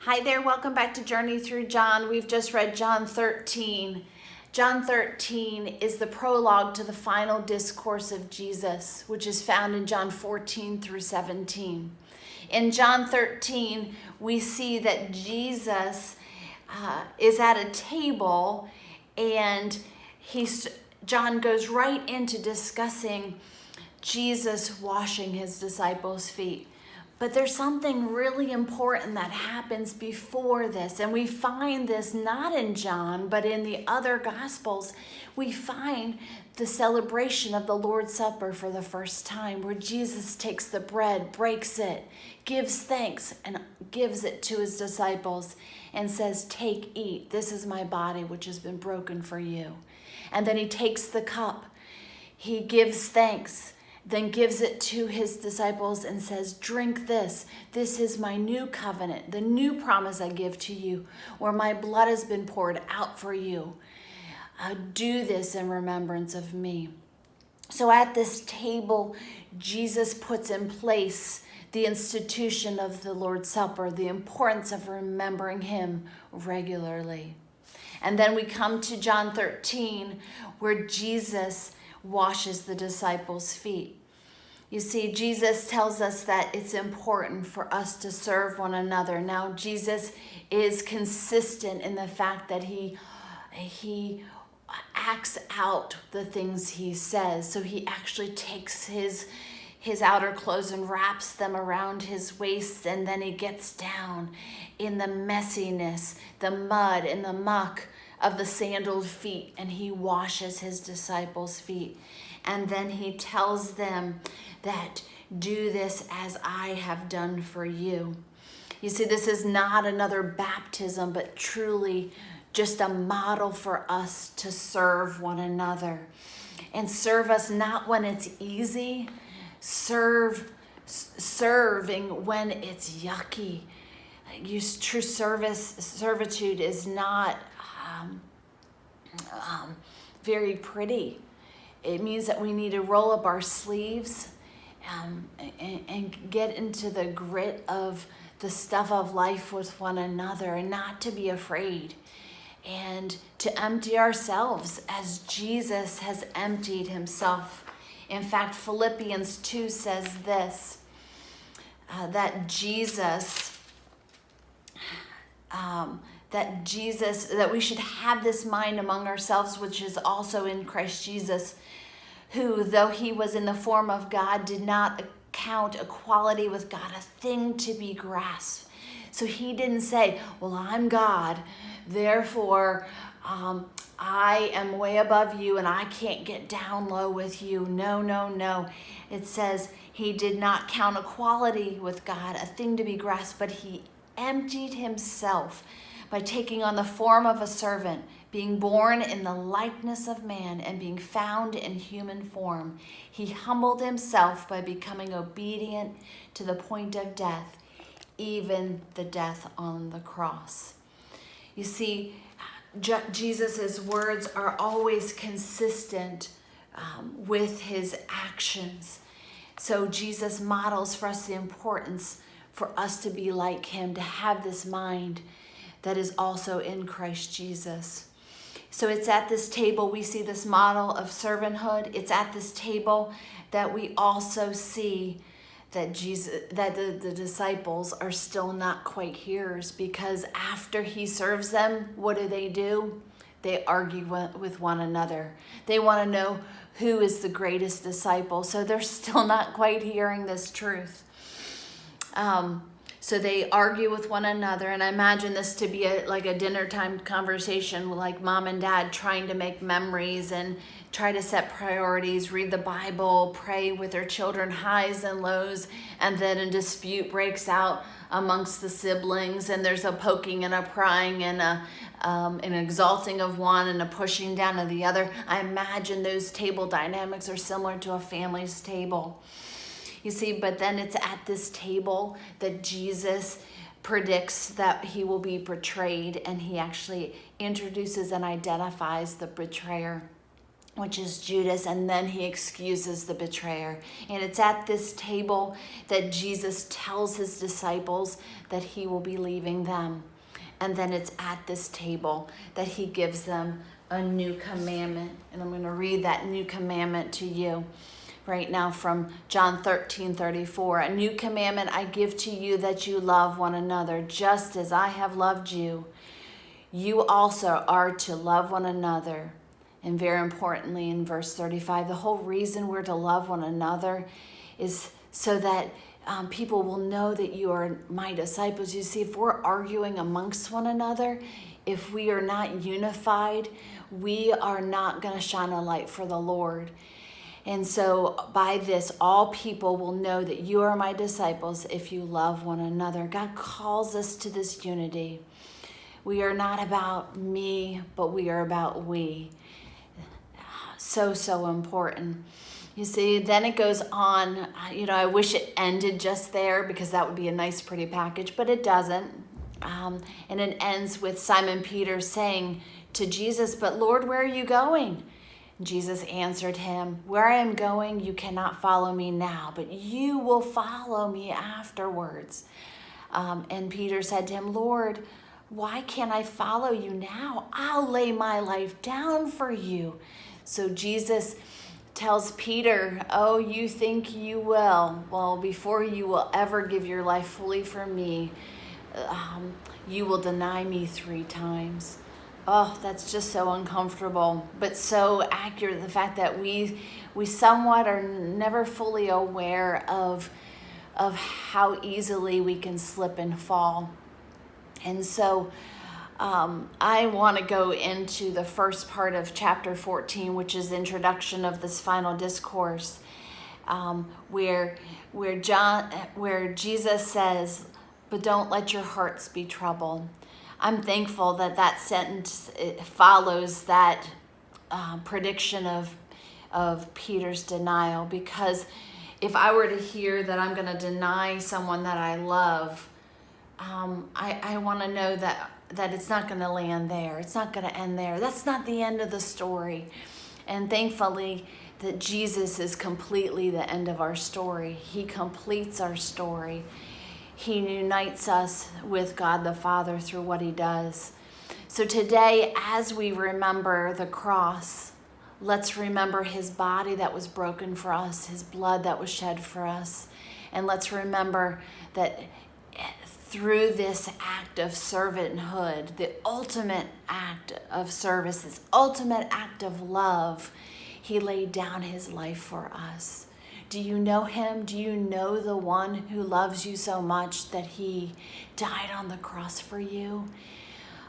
Hi there, welcome back to Journey Through John. We've just read John 13. John 13 is the prologue to the final discourse of Jesus, which is found in John 14 through 17. In John 13, we see that Jesus is at a table, and John goes right into discussing Jesus washing his disciples' feet. But there's something really important that happens before this. And we find this not in John, but in the other Gospels. We find the celebration of the Lord's Supper for the first time, where Jesus takes the bread, breaks it, gives thanks, and gives it to his disciples and says, "Take, eat. This is my body, which has been broken for you." And then he takes the cup. He gives thanks, then gives it to his disciples and says, "Drink this. This is my new covenant, the new promise I give to you, where my blood has been poured out for you. Do this in remembrance of me." So at this table, Jesus puts in place the institution of the Lord's Supper, the importance of remembering him regularly. And then we come to John 13, where Jesus washes the disciples' feet. You see, Jesus tells us that it's important for us to serve one another. Now, Jesus is consistent in the fact that he acts out the things he says. So he actually takes his outer clothes and wraps them around his waist, and then he gets down in the messiness, the mud and the muck of the sandaled feet, and he washes his disciples' feet. And then he tells them that, "Do this as I have done for you." You see, this is not another baptism, but truly just a model for us to serve one another. And serve us not when it's easy, serving when it's yucky. True servitude is not very pretty. It means that we need to roll up our sleeves and get into the grit of the stuff of life with one another, and not to be afraid, and to empty ourselves as Jesus has emptied himself. In fact, Philippians 2 says this, that we should have this mind among ourselves, which is also in Christ Jesus, who, though he was in the form of God, did not count equality with God a thing to be grasped. So he didn't say, "Well, I'm God, therefore I am way above you and I can't get down low with you." No. It says he did not count equality with God a thing to be grasped, but he emptied himself by taking on the form of a servant, being born in the likeness of man, and being found in human form. He humbled himself by becoming obedient to the point of death, even the death on the cross. You see, Jesus' words are always consistent with his actions. So Jesus models for us the importance for us to be like him, to have this mind that is also in Christ Jesus. So it's at this table we see this model of servanthood. It's at this table that we also see that the disciples are still not quite hearers, because after he serves them, what do? They argue with one another. They want to know who is the greatest disciple. So they're still not quite hearing this truth. So they argue with one another, and I imagine this to be like a dinner time conversation, like mom and dad trying to make memories and try to set priorities, read the Bible, pray with their children, highs and lows, and then a dispute breaks out amongst the siblings, and there's a poking and a prying and an exalting of one and a pushing down of the other. I imagine those table dynamics are similar to a family's table. You see, but then it's at this table that Jesus predicts that he will be betrayed, and he actually introduces and identifies the betrayer. which is Judas, and then he excuses the betrayer. And it's at this table that Jesus tells his disciples that he will be leaving them. And then it's at this table that he gives them a new commandment. And I'm going to read that new commandment to you right now from John 13:34. A new commandment I give to you, that you love one another, just as I have loved you. You also are to love one another. And very importantly, in verse 35, the whole reason we're to love one another is so that people will know that you are my disciples. You see, if we're arguing amongst one another, if we are not unified, we are not going to shine a light for the Lord. And so by this, all people will know that you are my disciples if you love one another. God calls us to this unity. We are not about me, but we are about we. So important. You see, then it goes on. I wish it ended just there, because that would be a nice, pretty package, but it doesn't. And it ends with Simon Peter saying to Jesus, "But Lord, where are you going?" Jesus answered him, "Where I am going, you cannot follow me now, but you will follow me afterwards." And Peter said to him, "Lord, why can't I follow you now? I'll lay my life down for you." So Jesus tells Peter, "Oh, you think you will? Well, before you will ever give your life fully for me, you will deny me 3 times. Oh, that's just so uncomfortable, but so accurate. The fact that we somewhat are never fully aware of how easily we can slip and fall. And so I want to go into the first part of chapter 14, which is the introduction of this final discourse, where Jesus says, "But don't let your hearts be troubled." I'm thankful that sentence follows that prediction of Peter's denial, because if I were to hear that I'm going to deny someone that I love, I want to know that it's not going to land there. It's not going to end there. That's not the end of the story. And thankfully that Jesus is completely the end of our story. He completes our story. He unites us with God the Father through what he does. So today, as we remember the cross, let's remember his body that was broken for us, his blood that was shed for us. And let's remember that through this act of servanthood, the ultimate act of service, this ultimate act of love, he laid down his life for us. Do you know him? Do you know the one who loves you so much that he died on the cross for you?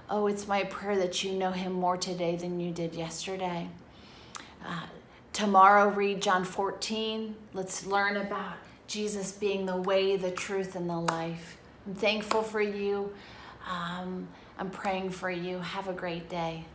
Oh, it's my prayer that you know him more today than you did yesterday. Tomorrow, read John 14. Let's learn about Jesus being the way, the truth, and the life. I'm thankful for you. I'm praying for you. Have a great day.